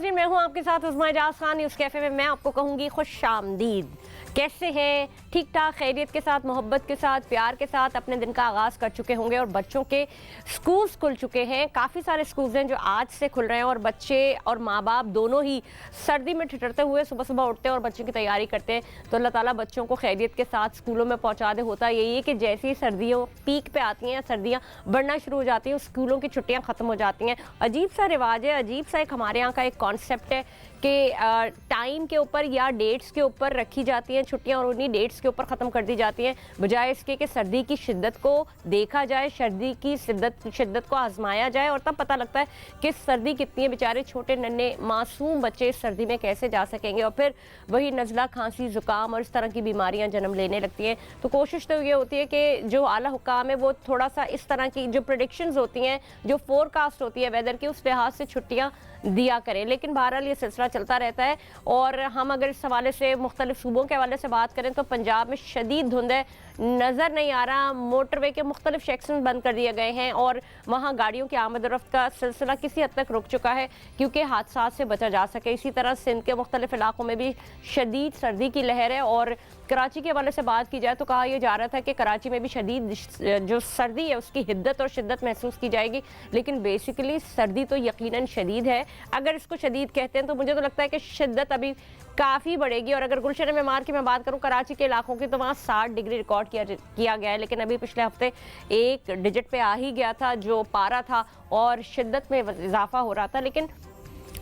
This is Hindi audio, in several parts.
नाज़रीन, मैं हूं आपके साथ उस्मा एजाज खान। न्यूज़ कैफ़े में मैं आपको कहूँगी खुश आमदीद। कैसे हैं? ठीक ठाक, खैरियत के साथ, मोहब्बत के साथ, प्यार के साथ अपने दिन का आगाज़ कर चुके होंगे और बच्चों के स्कूल्स खुल चुके हैं। काफ़ी सारे स्कूल्स हैं जो आज से खुल रहे हैं और बच्चे और माँ बाप दोनों ही सर्दी में ठिठुरते हुए सुबह सुबह उठते हैं और बच्चों की तैयारी करते हैं। तो अल्लाह ताला बच्चों को खैरियत के साथ स्कूलों में पहुँचा दे। होता यही है कि जैसे ही सर्दियों पीक पे आती हैं, सर्दियाँ बढ़ना शुरू हो जाती हैं, स्कूलों की छुट्टियाँ ख़त्म हो जाती हैं। अजीब सा रिवाज है, अजीब सा एक हमारे यहाँ का एक कॉन्सेप्ट है कि टाइम के ऊपर या डेट्स के ऊपर रखी जाती हैं छुट्टियां और उन्हीं डेट्स के ऊपर ख़त्म कर दी जाती हैं, बजाय इसके कि सर्दी की शिद्दत को देखा जाए, सर्दी की शिद्दत को आजमाया जाए और तब पता लगता है कि सर्दी कितनी है। बेचारे छोटे नन्हे मासूम बच्चे इस सर्दी में कैसे जा सकेंगे और फिर वही नज़ला, खांसी, ज़ुकाम और इस तरह की बीमारियाँ जन्म लेने लगती हैं। तो कोशिश तो ये होती है कि जो आला हुकाम है वो थोड़ा सा इस तरह की जो प्रेडिक्शंस होती हैं, जो फोरकास्ट होती है वेदर की, उस लिहाज से छुट्टियाँ दिया करें। लेकिन बहरहाल ये सिलसिला चलता रहता है और हम अगर इस हवाले से मुख्तलिफ सूबों के हवाले से बात करें तो पंजाब में शदीद धुंध है, नज़र नहीं आ रहा। मोटरवे के मुख्तलिफ सेक्शन बंद कर दिए गए हैं और वहाँ गाड़ियों की आमद रफ्त का सिलसिला किसी हद तक रुक चुका है क्योंकि हादसा से बचा जा सके। इसी तरह सिंध के मुख्तलिफ इलाकों में भी शदीद सर्दी की लहर है और कराची के हवाले से बात की जाए तो कहा यह जा रहा था कि कराची में भी शदीद जो सर्दी है उसकी हिद्दत और शिद्दत महसूस की जाएगी, लेकिन बेसिकली सर्दी तो यकीनन शदीद है। अगर इसको शदीद कहते हैं तो मुझे तो लगता है कि शिद्दत अभी काफ़ी बढ़ेगी। और अगर गुलशन मेमार की मैं बात करूं कराची के इलाकों की तो वहाँ 60 डिग्री रिकॉर्ड किया गया है, लेकिन अभी पिछले हफ्ते एक डिजिट पे आ ही गया था जो पारा था और शिद्दत में इजाफा हो रहा था। लेकिन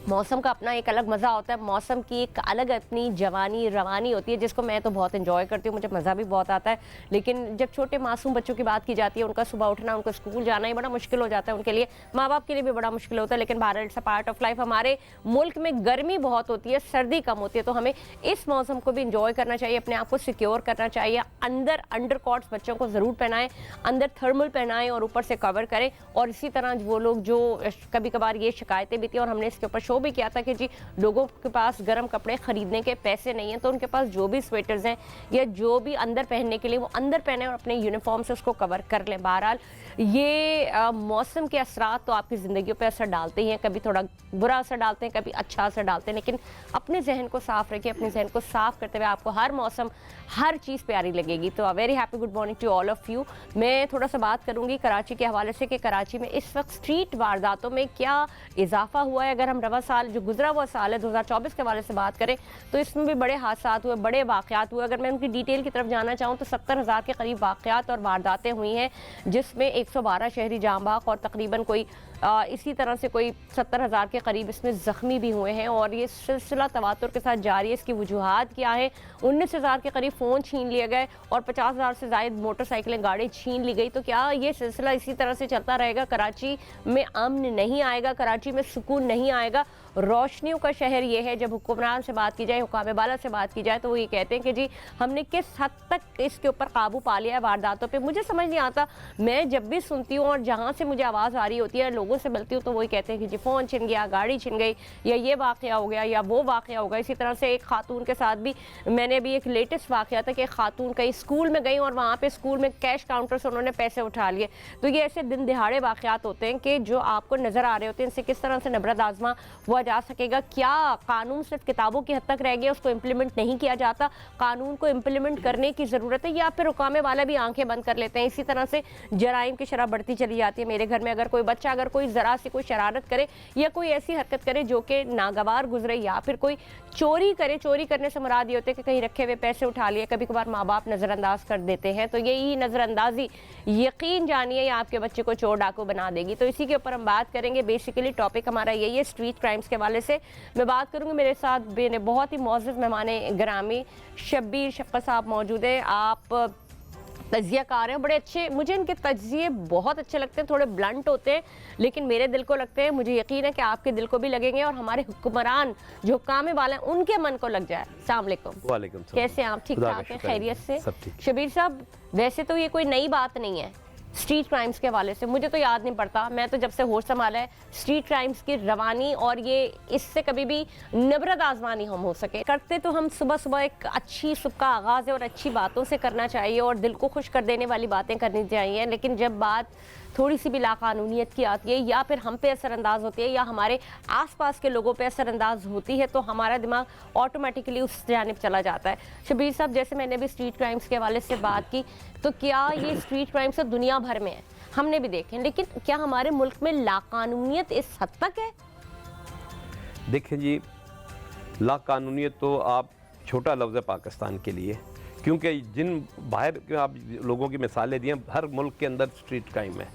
मौसम का अपना एक अलग मज़ा होता है, मौसम की एक अलग अपनी जवानी रवानी होती है जिसको मैं तो बहुत एंजॉय करती हूँ, मुझे मज़ा भी बहुत आता है। लेकिन जब छोटे मासूम बच्चों की बात की जाती है, उनका सुबह उठना, उनको स्कूल जाना ही बड़ा मुश्किल हो जाता है, उनके लिए, माँ बाप के लिए भी बड़ा मुश्किल होता है। लेकिन बहरहाल it's a part of life. हमारे मुल्क में गर्मी बहुत होती है, सर्दी कम होती है, तो हमें इस मौसम को भी इंजॉय करना चाहिए, अपने आप को सिक्योर करना चाहिए। अंडर कॉट्स बच्चों को ज़रूर पहनाएं, अंदर थर्मल पहनाएं और ऊपर से कवर करें। और इसी तरह वो लोग जो कभी कभार ये शिकायतें भी थी और हमने इसके ऊपर शो भी किया था कि जी लोगों के पास गर्म कपड़े खरीदने के पैसे नहीं हैं, तो उनके पास जो भी स्वेटर्स हैं या जो भी अंदर पहनने के लिए वो अंदर पहने और अपने यूनिफॉर्म से उसको कवर कर लें। बहरहाल ये मौसम के असरात तो आपकी ज़िंदगियों पे असर डालते ही हैं, कभी थोड़ा बुरा असर डालते हैं, कभी अच्छा असर डालते हैं, लेकिन अपने जहन को साफ रखिए। अपने जहन को साफ करते हुए आपको हर मौसम, हर चीज़ प्यारी लगेगी। तो very happy good morning to all of you. मैं थोड़ा सा बात करूंगी कराची के हवाले से कि कराची में इस वक्त स्ट्रीट वारदातों में क्या इजाफा हुआ है। अगर हम रवा साल जो गुजरा हुआ साल है 2024 के हवाले से बात करें तो इसमें भी बड़े हादसा हुए, बड़े वाक़यात हुए। अगर मैं उनकी डिटेल की तरफ जाना चाहूँ तो 70,000 के करीब वाक़यात और वारदातें हुई हैं, जिसमें 112 शहरी जाँ बहक और तकरीबन कोई इसी तरह से कोई 70,000 के करीब इसमें ज़ख्मी भी हुए हैं और ये सिलसिला तवातुर के साथ जारी है। इसकी वजूहात क्या है? 19,000 के करीब फ़ोन छीन लिए गए और 50,000 से ज़ायद मोटरसाइकिलें, गाड़ी छीन ली गई। तो क्या ये सिलसिला इसी तरह से चलता रहेगा? कराची में अमन नहीं आएगा, कराची में सुकून नहीं आएगा। रोशनियों का शहर ये है। जब हुक्मरान से बात की जाए, हुकाम बाला से बात की जाए तो वो ये कहते हैं कि जी हमने किस हद तक इसके ऊपर काबू पा लिया है वारदातों पे। मुझे समझ नहीं आता, मैं जब भी सुनती हूँ और जहाँ से मुझे आवाज़ आ रही होती है, लोगों से मिलती हूँ तो वही कहते हैं कि जी फ़ोन छिन गया, गाड़ी छिन गई, या ये वाक़या हो गया या वो वाक़या हो गया। इसी तरह से एक खातून के साथ भी मैंने अभी एक लेटेस्ट वाक़या था कि एक खातून कहीं स्कूल में गई और वहाँ पर स्कूल में कैश काउंटर से उन्होंने पैसे उठा लिए। तो ये ऐसे दिन दिहाड़े वाक़यात होते हैं कि जो आपको नज़र आ रहे होते हैं, इनसे किस तरह से नबरत आज़मा हुआ जा सकेगा। क्या कानून सिर्फ किताबों की हद तक रह गया, उसको इम्प्लीमेंट नहीं किया जाता? कानून को इम्प्लीमेंट करने की ज़रूरत है या फिर हुकामे वाला भी आंखें बंद कर लेते हैं? इसी तरह से जराइम की शरह बढ़ती चली जाती है। मेरे घर में अगर कोई बच्चा अगर कोई ज़रा सी कोई शरारत करे या कोई ऐसी हरकत करे जो कि नागवार गुजरे या फिर कोई चोरी करे, चोरी करने से मुराद ये होते हैं कि कहीं रखे हुए पैसे उठा लिए, कभी कभार माँ बाप नज़रअंदाज कर देते हैं। तो यही नज़रअंदाजी यकीन जानिए आपके बच्चे को चोर डाकू बना देगी। तो इसी के ऊपर हम बात करेंगे। बेसिकली टॉपिक हमारा यही है, स्ट्रीट क्राइम्स के हवाले से मैं बात करूंगी। मेरे साथ बहुत ही मौजूद मेहमान ग्रामी शब्बीर शफ़क़त साहब मौजूद है। आप तज्ज़ियाकार हैं, बड़े अच्छे, मुझे इनके तज्ज़िये बहुत अच्छे लगते हैं, थोड़े ब्लंट होते हैं लेकिन मेरे दिल को लगते हैं। मुझे यकीन है कि आपके दिल को भी लगेंगे और हमारे हुक्मरान जो हुक्कामे वाले हैं उनके मन को लग जाए। अस्सलाम वालेकुम। वालेकुम सलाम। कैसे हैं आप? ठीक ठाक हैं, खैरियत से? शब्बीर साहब, वैसे तो ये कोई नई बात नहीं है स्ट्रीट क्राइम्स के हवाले से, मुझे तो याद नहीं पड़ता, मैं तो जब से होश संभाला है स्ट्रीट क्राइम्स की रवानी और ये इससे कभी भी नबरत आजमानी हम हो सके करते तो हम सुबह सुबह एक अच्छी सुबह का आगाज़ है और अच्छी बातों से करना चाहिए और दिल को खुश कर देने वाली बातें करनी चाहिए। लेकिन जब बात थोड़ी सी भी लाकानूनियत की आती है या फिर हम पे असरअंदाज होती है या हमारे आसपास के लोगों पे असरअंदाज होती है तो हमारा दिमाग ऑटोमेटिकली उस जानिब चला जाता है। शबीर साहब, जैसे मैंने भी स्ट्रीट क्राइम्स के हवाले से बात की, तो क्या ये स्ट्रीट क्राइम्स तो दुनिया भर में है, हमने भी देखे, लेकिन क्या हमारे मुल्क में लाकानूनियत इस हद तक है? देखें जी, लाकानूनियत तो आप छोटा लफ्ज़ है पाकिस्तान के लिए, क्योंकि जिन बाहर के आप लोगों की मिसालें दी हैं, हर मुल्क के अंदर स्ट्रीट क्राइम है,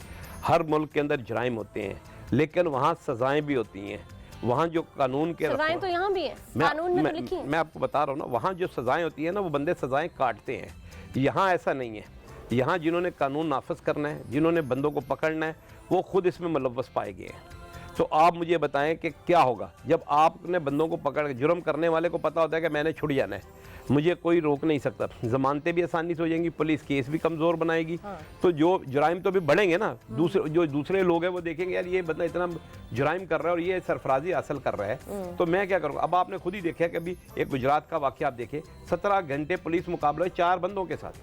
हर मुल्क के अंदर जराइम होते हैं, लेकिन वहाँ सज़ाएं भी होती हैं। वहाँ जो कानून के सज़ाएं तो यहाँ भी हैं, कानून में तो लिखी हैं। मैं आपको बता रहा हूँ ना, वहाँ जो सज़ाएं होती हैं ना, वो बंदे सज़ाएं काटते हैं। यहाँ ऐसा नहीं है। यहाँ जिन्होंने कानून नाफिज करना है, जिन्होंने बंदों को पकड़ना है, वो खुद इसमें मुलव्वस पाए गए हैं। तो आप मुझे बताएं कि क्या होगा जब आपने बंदों को पकड़ के, जुर्म करने वाले को पता होता है कि मैंने छुड़ जाना है, मुझे कोई रोक नहीं सकता, ज़मानतें भी आसानी से हो जाएंगी, पुलिस केस भी कमज़ोर बनाएगी। हाँ। तो जो जुराइम तो भी बढ़ेंगे ना, दूसरे लोग हैं वो देखेंगे यार ये बंदा इतना जुराइम कर रहा है और ये सरफराजी हासिल कर रहा है, तो मैं क्या करूँगा। अब आपने खुद ही देखा कि अभी एक गुजरात का वाक़या आप देखें, 17 घंटे पुलिस मुकाबला 4 बंदों के साथ,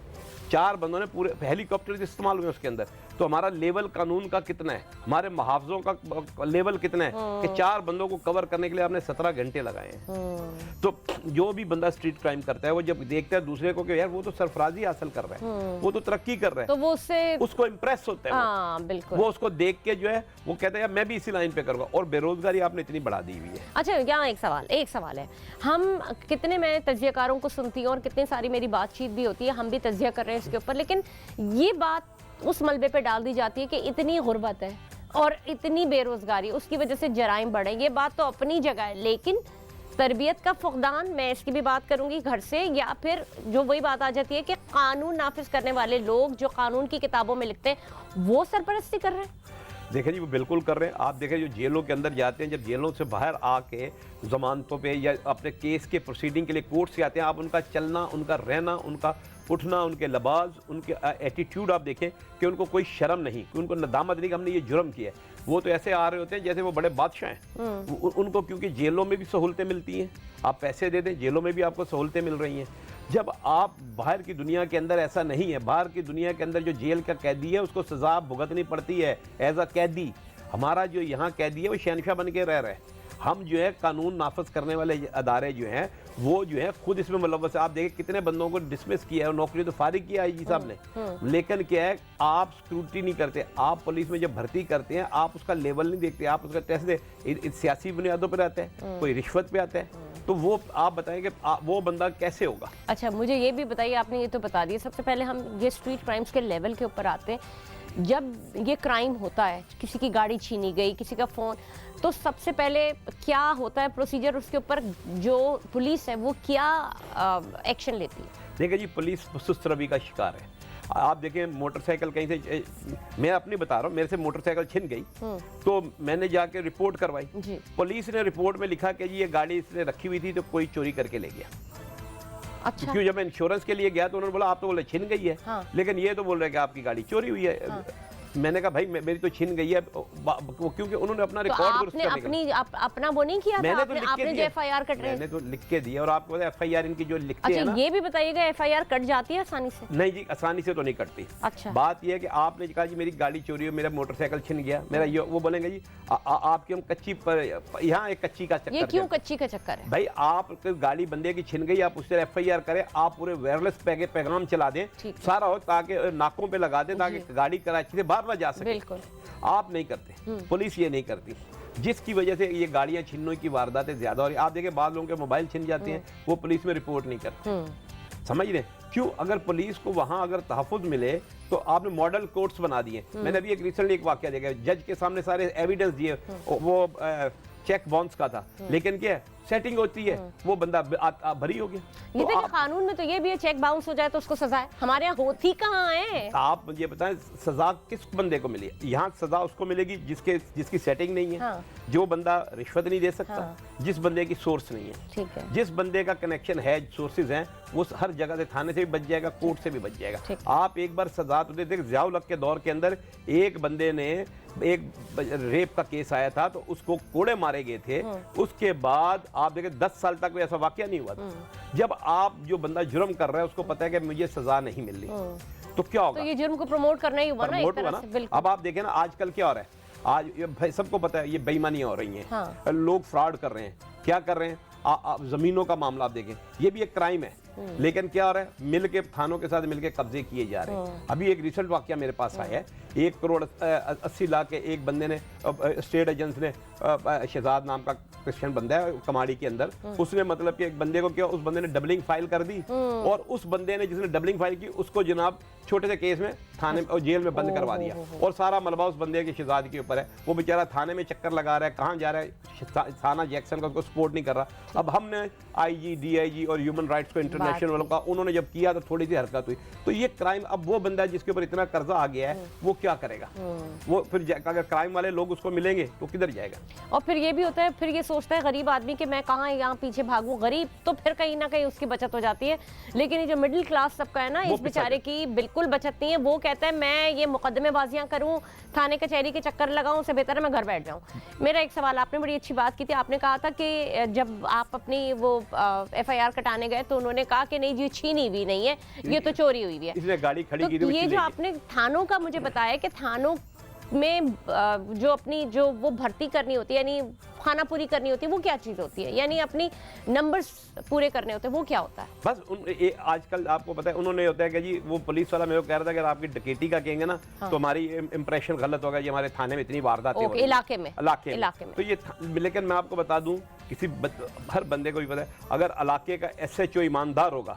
4 बंदों ने पूरे हेलीकॉप्टर इस्तेमाल हुए उसके अंदर। तो हमारा लेवल कानून का कितना है, हमारे मुहावजों का लेवल कितना है कि 4 बंदों को कवर करने के लिए आपने 17 घंटे लगाए हैं। तो जो भी बंदा स्ट्रीट क्राइम करता है, वो जब देखता है दूसरे को कि यार वो तो सरफराजी हासिल कर रहा है, वो तो तरक्की कर रहा है, तो वो उसको इम्प्रेस होता है। बिल्कुल, वो उसको देख के जो है वो कहता है यार मैं भी इसी लाइन पे करूंगा। और बेरोजगारी आपने इतनी बढ़ा दी हुई है। अच्छा, यहाँ एक सवाल है, हम कितने, मैं तज्जियाकारों को सुनती हूँ और कितनी सारी मेरी बातचीत भी होती है, हम भी तज्जिया कर रहे हैं इसके ऊपर, लेकिन ये बात उस मलबे पे डाल दी जाती है कि इतनी गुर्बत है और इतनी बेरोजगारी, उसकी वजह से जराइम बढ़े। ये बात तो अपनी जगह है, लेकिन तरबियत का फुकदान, मैं इसकी भी बात करूंगी घर से, या फिर जो वही बात आ जाती है कि कानून नाफिज करने वाले लोग जो कानून की किताबों में लिखते हैं वो सरपरस्ती कर रहे हैं। देखें जी, वो बिल्कुल कर रहे हैं। आप देखें जो जेलों के अंदर जाते हैं, जब जेलों से बाहर आके जमानतों पे या अपने केस के प्रोसीडिंग के लिए कोर्ट से आते हैं, आप उनका चलना, उनका रहना, उनका उठना, उनके लबास, उनके एटीट्यूड आप देखें कि उनको कोई शर्म नहीं, कि उनको नदामत नहीं कि हमने ये जुर्म किया है। वो तो ऐसे आ रहे होते हैं जैसे वो बड़े बादशाह हैं। उनको क्योंकि जेलों में भी सहूलतें मिलती हैं, आप पैसे दे दें, जेलों में भी आपको सहूलतें मिल रही हैं। जब आप बाहर की दुनिया के अंदर ऐसा नहीं है, बाहर की दुनिया के अंदर जो जेल का कैदी है उसको सज़ा भुगतनी पड़ती है एज अ कैदी। हमारा जो यहाँ कैदी है वो शहनशाह बन के रह रहे हैं। हम जो है कानून नाफिज करने वाले अदारे जो हैं वो जो है खुद इसमें मुलव्वस है। आप देखें कितने बंदों को डिसमिस किया है, नौकरी तो फारिग किया है जी साहब ने, लेकिन क्या है आप स्क्रूटी नहीं करते। आप पुलिस में जब भर्ती करते हैं आप उसका लेवल नहीं देखते, आप उसका टेस्ट दे, सियासी बुनियादों पर आता है, कोई रिश्वत पे आता है, तो वो आप बताएं कि वो बंदा कैसे होगा। अच्छा, मुझे ये भी बताइए, आपने ये तो बता दिया, सबसे पहले हम ये स्ट्रीट क्राइम्स के लेवल के ऊपर आते हैं। जब ये क्राइम होता है, किसी की गाड़ी छीनी गई, किसी का फ़ोन, तो सबसे पहले क्या होता है प्रोसीजर, उसके ऊपर जो पुलिस है वो क्या एक्शन लेती है? देखिए जी, पुलिस सुस्त रवि का शिकार है। आप देखें मोटरसाइकिल कहीं से, मैं अपनी बता रहा हूँ, मेरे से मोटरसाइकिल छिन गई तो मैंने जाके रिपोर्ट करवाई। पुलिस ने रिपोर्ट में लिखा कि जी ये गाड़ी इसने रखी हुई थी तो कोई चोरी करके ले गया। अच्छा। क्योंकि जब मैं इंश्योरेंस के लिए गया तो उन्होंने बोला आप तो बोले छिन गई है। हाँ। लेकिन ये तो बोल रहे हैं कि आपकी गाड़ी चोरी हुई है। हाँ। मैंने कहा भाई मेरी तो छिन गई है, क्योंकि उन्होंने अपना रिकॉर्ड तो आपने अपना वो नहीं किया था, आपने जो एफआईआर कट रही है, मैंने तो लिख के दिया। और आपको एफआईआर इनकी जो लिखते हैं ना, ये भी बताइएगा एफआईआर कट जाती है आसानी से? नहीं जी, आसानी से तो नहीं कटती। अच्छा। बात ये है कि आपने कहा जी मेरी गाड़ी चोरी हो, मेरा मोटरसाइकिल छिन गया, मेरा ये, वो बोलेंगे जी आपकी हम कच्ची पर, यहाँ एक कच्ची का चक्कर। ये क्यों कच्ची का चक्कर है भाई? आप गाड़ी बंदे की छिन गई, आप उससे एफआईआर करें, आप पूरे वायरलेस पैगाम चला दें, सारा हो, ताकि नाकों पे लगा दें, ताकि गाड़ी कराची से बार बार जा सके। बिल्कुल। आप नहीं करते, पुलिस ये नहीं करती, जिसकी वजह से ये गाड़ियां छीनने की वारदातें ज्यादा हो रही। आप देखें बाद लोगों के मोबाइल छिन जाते हैं, वो पुलिस में रिपोर्ट नहीं करते। समझ रहे क्यों? अगर पुलिस को वहां अगर तहफ़्फ़ुज़ मिले तो आपने मॉडल कोर्ट्स बना दिए। मैंने अभी एक रिसेंटली एक वाकया देखा, जज के सामने सारे एविडेंस दिए, वो चेक बाउंस का था, लेकिन क्या सेटिंग होती है, वो बंदा भरी हो गया। ये देखिए कानून में तो ये भी है, चेक बाउंस हो जाए तो उसको सजा है, हमारे यहाँ होती कहाँ है? आप मुझे बताएं सजा किस बंदे को मिली? यहाँ सजा उसको मिलेगी जिसकी सेटिंग नहीं है। हाँ। जो बंदा रिश्वत नहीं दे सकता। हाँ। जिस बंदे की सोर्स नहीं है। ठीक है। जिस बंदे का कनेक्शन है, सोर्सेज हैं, वो हर जगह से, थाने से भी बच जाएगा, कोर्ट से भी बच जाएगा। आप एक बार सजा तो देख, ज़ियाउल हक के दौर के अंदर एक बंदे ने, एक रेप का केस आया था तो उसको कोड़े मारे गए थे। उसके बाद आप देखें 10 साल तक ऐसा वाकया नहीं हुआ था। जब आप जो बंदा जुर्म कर रहा है उसको पता है कि मुझे सजा नहीं मिल रही, तो क्या होगा? तो ये जुर्म को प्रमोट करना ही हुआ ना एक प्रमोट हुआ तरह से। ना। बिल्कुल। अब आप देखें ना आजकल क्या हो रहा है, आज ये भाई सबको पता है ये बेईमानियां हो रही हैं। हाँ। लोग फ्रॉड कर रहे हैं, क्या कर रहे हैं, जमीनों का मामला आप देखें, ये भी एक क्राइम है, लेकिन क्या हो रहा है, मिल के थानों के साथ मिलके कब्जे किए जा रहे हैं। अभी एक रिसेंट वाकया मेरे पास आया है, 1,80,00,000 के एक बंदे ने, स्टेट एजेंट ने, शहजाद नाम का क्रिश्चियन बंदा है कमाड़ी के अंदर, उसने मतलब कि एक बंदे को किया, उस बंदे ने डबलिंग फाइल कर दी, और उस बंदे ने जिसने डबलिंग फाइल की उसको जनाब छोटे से केस में थाने और जेल में बंद करवा दिया, और सारा मलबा उस बंदे के शहजाद के ऊपर है। वो बेचारा थाने में चक्कर लगा रहा है, कहाँ जा रहा है, थाना जैक्सन का उसको सपोर्ट नहीं कर रहा। अब हमने IG, DIG और ह्यूमन राइट्स को इंटरनेशनल वालों का उन्होंने जब किया तो थोड़ी सी हरकत हुई, तो ये क्राइम, अब वो बंदा जिसके ऊपर इतना कर्जा आ गया है वो क्या करेगा? वो फिर अगर क्राइम वाले लोग उसको मिलेंगे तो किधर जाएगा? और फिर ये भी होता है, फिर ये सोचता है गरीब आदमी कि मैं कहाँ यहाँ पीछे भागूं। गरीब तो फिर कहीं ना कहीं उसकी बचत हो जाती है, लेकिन ये जो मिडिल क्लास सबका है ना, इस बेचारे की बिल्कुल बचत नहीं है। वो कहता है मैं ये मुकदमेबाजियां करूं, थाने कचहरी के चक्कर लगाऊं, उससे बेहतर है मैं घर बैठ जाऊं। मेरा एक सवाल, आपने बड़ी अच्छी बात की थी, आपने कहा था कि जब आप अपनी वो FIR कटाने गए तो उन्होंने कहा कि नहीं जी छीनी हुई नहीं है, ये तो चोरी हुई है। इसने गाड़ी खड़ी की तो थी, ये जो आपने थानों का मुझे बताया कि थानों में जो अपनी जो वो भर्ती करनी होती है, यानी खाना पूरी करनी होती है, वो क्या चीज़ होती है, यानी अपनी नंबर्स पूरे करने होते हैं, वो क्या होता है? बस आजकल आपको पता है उन्होंने होता है कि जी वो पुलिस वाला मेरे को कह रहा था कि अगर आपकी डकैती का कहेंगे ना, तो हमारी इंप्रेशन गलत होगा, ये हमारे थाने में इतनी वारदातें हो रही हैं। इलाके में तो ये लेकिन मैं आपको बता दूं, हर बंदे को भी पता है, अगर इलाके का SHO ईमानदार होगा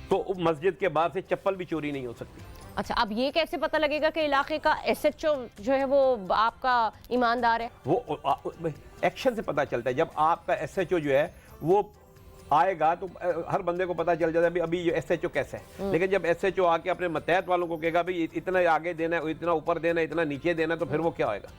तो मस्जिद के बाहर से चप्पल भी चोरी नहीं हो सकती। अच्छा, अब ये कैसे पता लगेगा कि इलाके का SHO जो है वो आपका ईमानदार है? वो एक्शन से पता चलता है। जब आपका SHO जो है वो आएगा तो हर बंदे को पता चल जाता है अभी ये SHO कैसे है। लेकिन जब SHO आके अपने मतहत वालों को कहेगा भाई इतना आगे देना है, इतना ऊपर देना है, इतना नीचे देना है, तो फिर वो क्या होएगा?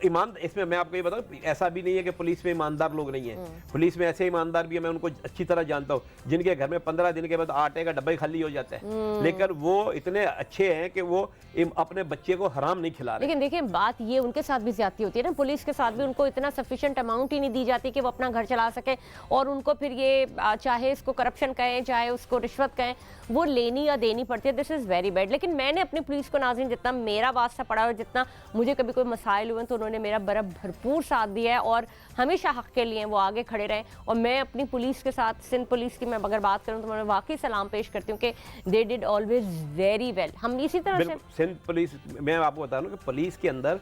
ईमान इसमें मैं आपको ये बताऊं, ऐसा भी नहीं है कि पुलिस में ईमानदार लोग नहीं है, पुलिस में ऐसे ईमानदार भी है, मैं उनको अच्छी तरह जानता हूँ, जिनके घर में 15 दिन के बाद आटे का डब्बा ही खाली हो जाता है, लेकिन वो इतने अच्छे हैं कि वो अपने बच्चे को हराम नहीं खिला रहे। लेकिन देखिए बात ये उनके साथ भी ज्यादती होती है ना, पुलिस के साथ भी उनको इतना सफिशिएंट अमाउंट ही नहीं दी जाती कि वो अपना घर चला सके, और उनको फिर ये चाहे इसको करप्शन कहें चाहे उसको रिश्वत कहें, वो लेनी या देनी पड़ती है। This is very bad. लेकिन मैंने अपनी पुलिस को नाज़रीन, जितना मेरा वास्ता पड़ा और जितना मुझे कभी कोई मसाइल हुए तो उन्होंने मेरा बड़ा भरपूर साथ दिया है और हमेशा हक़ के लिए वो आगे खड़े रहे। और मैं अपनी पुलिस के साथ, सिंध पुलिस की मैं अगर बात करूँ तो मैं वाकई सलाम पेश करती हूँ कि they did always very well. हम इसी तरह से सिंध पुलिस, मैं आपको बता रहा हूँ कि पुलिस के अंदर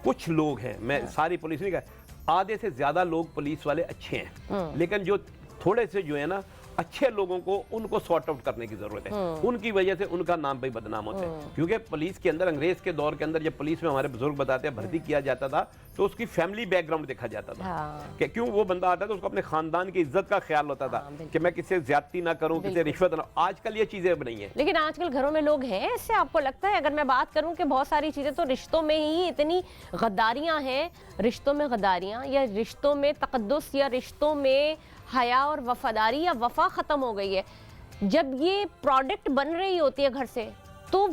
कुछ लोग हैं, मैं सारी पुलिस नहीं कह, आधे से ज्यादा लोग पुलिस वाले अच्छे हैं, लेकिन जो थोड़े से जो है ना अच्छे लोगों को, उनको सॉर्ट आउट करने की जरूरत है। उनकी वजह से उनका नाम भी बदनाम होता है, क्योंकि पुलिस के अंदर अंग्रेज के दौर के अंदर जब पुलिस में हमारे बुजुर्ग बताते हैं भर्ती किया जाता था तो उसकी फैमिली बैकग्राउंड देखा जाता था कि क्यों वो बंदा आता था, उसको अपने खानदान की इज्जत का ख्याल होता था कि मैं किसी से ज्यादती ना करूं, किसी रिश्वत ना। आजकल ये चीजें अब नहीं है। लेकिन आजकल घरों में लोग हैं इससे, आपको लगता है? अगर मैं बात करूं कि बहुत सारी चीजें तो रिश्तों में ही इतनी गद्दारियां हैं, रिश्तों में गद्दारियां या रिश्तों में तकद्दुस या रिश्तों में हया और वफादारी या वफा ख़त्म हो गई है। जब ये प्रोडक्ट बन रही होती है घर से, तो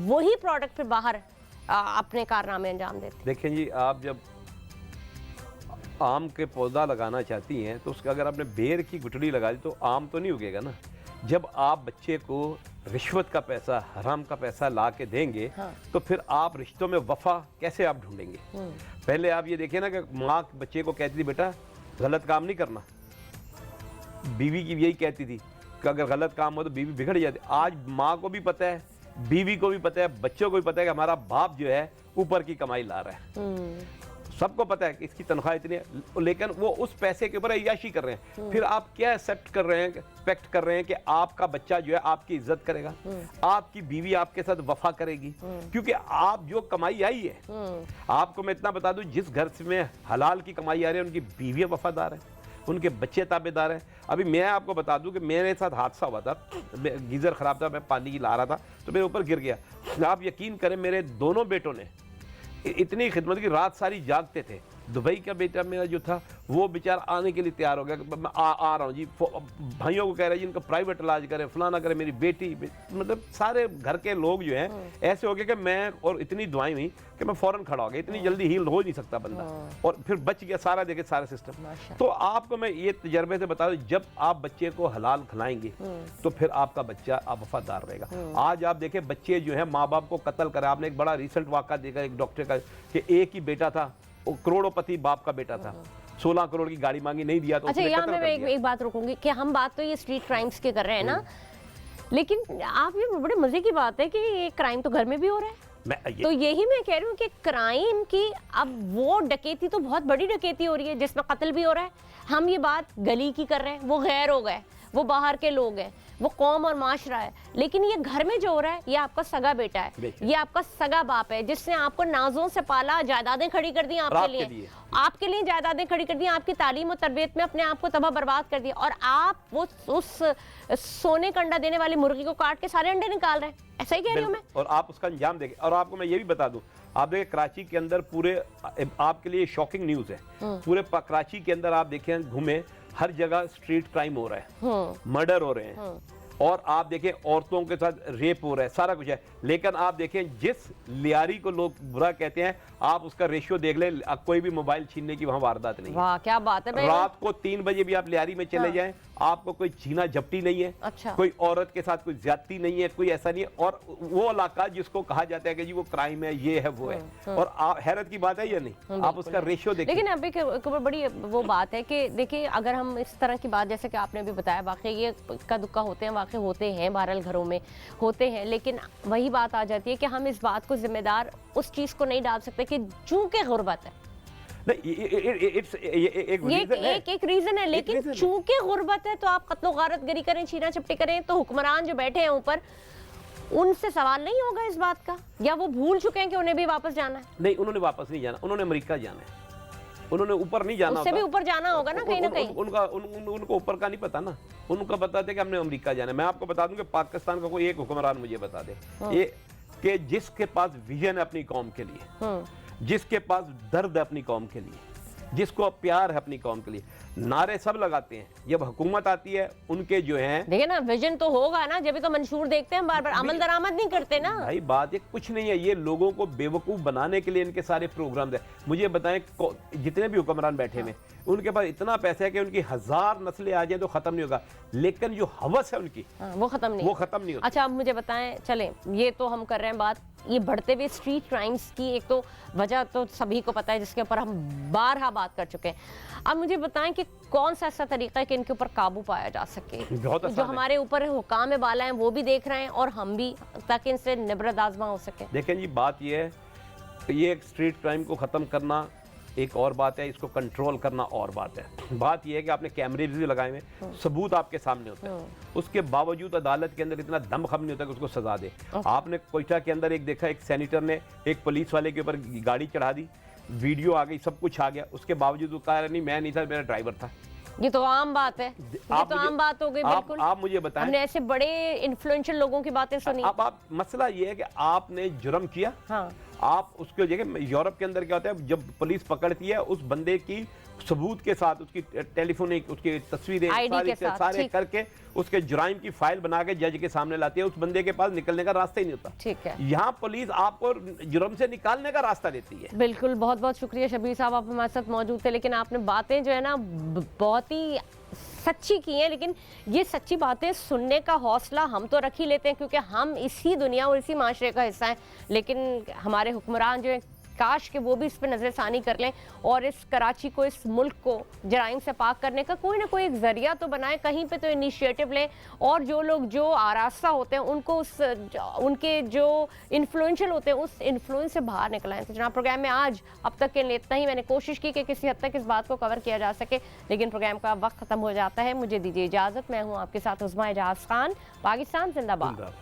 वही प्रोडक्ट फिर बाहर अपने कारनामे अंजाम देते। देखें जी, आप जब आम के पौधा लगाना चाहती हैं तो उसका अगर आपने बेर की गुठली लगा दी तो आम तो नहीं उगेगा ना। जब आप बच्चे को रिश्वत का पैसा, हराम का पैसा ला के देंगे, तो फिर आप रिश्तों में वफा कैसे आप ढूंढेंगे? पहले आप ये देखिए ना कि माँ बच्चे को कहती थी बेटा गलत काम नहीं करना, बीवी की यही कहती थी कि अगर गलत काम हो तो बीवी बिगड़ जाती। आज माँ को भी पता है, बीवी को भी पता है, बच्चों को भी पता है कि हमारा बाप जो है ऊपर की कमाई ला रहा है, सबको पता है कि इसकी तनख्वाह इतनी है, लेकिन वो उस पैसे के ऊपर अय्याशी कर रहे हैं। फिर आप क्या एक्सेप्ट कर रहे हैं, एक्सपेक्ट कर रहे हैं कि आपका बच्चा जो है आपकी इज्जत करेगा, आपकी बीवी आपके साथ वफा करेगी, क्योंकि आप जो कमाई आई है। आपको मैं इतना बता दूं, जिस घर में हलाल की कमाई आ रही है उनकी बीवी वफादार है, उनके बच्चे ताबेदार हैं। अभी मैं आपको बता दूं कि मेरे साथ हादसा हुआ था, गीज़र ख़राब था, मैं पानी ला रहा था तो मेरे ऊपर गिर गया। आप यकीन करें मेरे दोनों बेटों ने इतनी खिदमत की, रात सारी जागते थे, दुबई का बेटा मेरा जो था वो बेचारा आने के लिए तैयार हो गया कि मैं आ रहा हूँ जी। भाइयों को कह रहे जी इनका प्राइवेट इलाज करें, फलाना करें, मेरी बेटी, मतलब सारे घर के लोग जो हैं ऐसे हो गए कि मैं, और इतनी दुआएं हुई कि मैं फौरन खड़ा हो गया। इतनी जल्दी हील हो नहीं सकता बंदा, और फिर बच गया सारा, देखे सारा सिस्टम। तो आपको मैं ये तजर्बे से बता दूं, जब आप बच्चे को हलाल खिलाएंगे तो फिर आपका बच्चा वफादार रहेगा। आज आप देखें बच्चे जो है माँ बाप को कत्ल करे। आपने एक बड़ा रिसेंट वाक़ा देखा एक डॉक्टर का कि एक ही बेटा था, वो करोड़पति बाप का बेटा था, 16 करोड़ की गाड़ी मांगी, नहीं दिया तो अच्छा, उसने यहाँ कत्ल मैं कर दिया। एक बात रोकूंगी कि हम बात तो ये स्ट्रीट क्राइम्स के कर रहे हैं ना, लेकिन आप ये बड़े मजे की बात है कि ये क्राइम तो घर में भी हो रहा है। तो यही मैं कह रही हूँ कि क्राइम की अब वो डकैती तो बहुत बड़ी डकैती हो रही है जिसमें कत्ल भी हो रहा है। हम ये बात गली की कर रहे हैं, वो गैर हो गए, वो बाहर के लोग हैं, वो कौम और माशरा है। लेकिन ये घर में जो हो रहा है, ये आपका सगा बेटा है, ये आपका सगा बाप है, जिसने आपको नाजों से पाला, जायदादें खड़ी कर दी आपके लिए जायदादें खड़ी कर दी, आपकी तालीम और तरबियत में अपने आप को तबाह बर्बाद कर दिया, और आप वो उस सोने का अंडा देने वाली मुर्गी को काट के सारे अंडे निकाल रहे हैं। ऐसा ही कह रही हूँ मैं। और आप उसका अंजाम देखें। और आपको मैं ये भी बता दूं, आप देखिए कराची के अंदर पूरे, आपके लिए शॉकिंग न्यूज है, पूरे कराची के अंदर आप देखें घूमे, हर जगह स्ट्रीट क्राइम हो रहा है, मर्डर हो रहे हैं, और आप देखें औरतों के साथ रेप हो रहा है, सारा कुछ है। लेकिन आप देखें जिस लियारी को लोग बुरा कहते हैं, आप उसका रेशियो देख लें, कोई भी मोबाइल छीनने की वहां वारदात नहीं। वाह क्या बात है। रात को 3 बजे भी आप लियारी में चले जाएं, आपको कोई छीना झपटी नहीं है। अच्छा। कोई औरत के साथ कोई ज्यादती नहीं है, कोई ऐसा नहीं है। और वो इलाका जिसको कहा जाता है कि जी वो क्राइम है, ये है, वो है, और हैरत की बात है या नहीं, आप उसका रेशियो देखिए। लेकिन अभी के बड़ी वो बात है कि देखिए, अगर हम इस तरह की बात, जैसे कि आपने भी बताया, वाकई ये इक्का दुक्का होते हैं, वाकई होते हैं, बहरहाल घरों में होते हैं, लेकिन वही बात आ जाती है कि हम इस बात को जिम्मेदार उस चीज को नहीं डाल सकते कि चूंकि गुर्बत है, एक रीजन है, लेकिन चूंकि गुर्बत है तो आप कत्लो गारतगरी करें, छीना झपटी करें, तो हुक्मरान जो बैठे हैं ऊपर, उनसे सवाल नहीं होगा इस बात का, या वो भूल चुके हैं कि उन्हें भी वापस जाना है? नहीं, उन्होंने वापस नहीं जाना, उन्होंने अमेरिका जाना है, उन्होंने ऊपर नहीं जाना, उससे भी ऊपर जाना होगा ना कहीं ना कहीं। उनको ऊपर का नहीं पता ना, उनको बताते कि हमने अमेरिका जाना है। मैं आपको बता दूं कि पाकिस्तान का कोई एक हुक्मरान मुझे बता दे ये कि जिसके पास विजन है अपनी कौम के लिए, जिसके पास दर्द है अपनी कौम के लिए, जिसको प्यार है अपनी कौम के लिए, नारे सब लगाते हैं। जब हुकूमत आती है उनके जो हैं, देखिए ना, विजन तो होगा ना, जब भी तो मंशूर देखते हैं, बार बार अमल दरामद नहीं करते ना। भाई बात ये कुछ नहीं है, ये लोगों को बेवकूफ बनाने के लिए इनके सारे प्रोग्राम है। मुझे बताएं, जितने भी हुक्मरान बैठे हुए उनके पास इतना पैसा है कि उनकी 1000 नस्लें आ जाए तो खत्म नहीं होगा, लेकिन जो हवस है उनकी वो खत्म नहीं होता। अच्छा, अब मुझे बताएं, चलें, ये तो हम कर रहे हैं बात ये बढ़ते हुए स्ट्रीट क्राइम्स की, एक तो वजह तो सभी को पता है, जिसके ऊपर हम बारहा बात कर चुके हैं। अब मुझे बताएं कि कौन सा ऐसा तरीका है कि इनके ऊपर काबू पाया जा सके, जो हमारे ऊपर हुकाम वाला है वो भी देख रहे हैं और हम भी, ताकि इनसे निबरत आजमा हो सके। देखें जी, बात ये है, ये स्ट्रीट क्राइम को ख़त्म करना एक और बात है, इसको कंट्रोल करना और बात है। बात यह है कि आपने कैमरे भी लगाए हुए, सबूत आपके सामने होते हैं, उसके बावजूद अदालत के अंदर इतना दमखम नहीं होता कि उसको सजा दे। आपने कोयटा के अंदर एक देखा, एक सेनेटर ने एक पुलिस वाले के ऊपर गाड़ी चढ़ा दी, वीडियो आ गई, सब कुछ आ गया, उसके बावजूद वो कह रहा नहीं मैं नहीं था, मेरा ड्राइवर था। ये तो आम बात है, ये तो आम बात हो गई। बिल्कुल। आप मुझे बताएं, हमने ऐसे बड़े इन्फ्लुएंशियल लोगों की बातें सुनी। अब मसला ये है कि आपने जुर्म किया, हाँ। आप उसके जगह, यूरोप के अंदर क्या होता है, जब पुलिस पकड़ती है उस बंदे की सबूत के साथ, उसकी टेलीफोनिक, उसकी तस्वीरें सारे करके उसके जुराइम की फाइल बना के जज के सामने लाती है, उस बंदे के पास निकलने का रास्ता ही नहीं होता। ठीक है, यहाँ पुलिस आपको जुर्म से निकालने का रास्ता देती है। बिल्कुल, बहुत बहुत शुक्रिया शबीर साहब, आप हमारे साथ मौजूद थे। लेकिन आपने बातें जो है ना बहुत ही सच्ची की हैं, लेकिन ये सच्ची बातें सुनने का हौसला हम तो रख ही लेते हैं, क्योंकि हम इसी दुनिया और इसी माशरे का हिस्सा हैं। लेकिन हमारे हुक्मरान जो हैं, काश कि वो भी इस पर नज़रसानी कर लें और इस कराची को, इस मुल्क को जराइम से पाक करने का कोई ना कोई एक जरिया तो बनाए, कहीं पे तो इनिशिएटिव लें, और जो लोग जो आरास्ता होते हैं उनको उनके जो इन्फ्लुएंशियल होते हैं उस इन्फ्लुएंस से बाहर निकलाएं। तो जनाब, प्रोग्राम में आज अब तक के लिए इतना ही। मैंने कोशिश की कि किसी हद तक इस बात को कवर किया जा सके, लेकिन प्रोग्राम का वक्त ख़त्म हो जाता है। मुझे दीजिए इजाज़त, मैं हूँ आपके साथ उज़्मा एजाज खान। पाकिस्तान जिंदाबाद।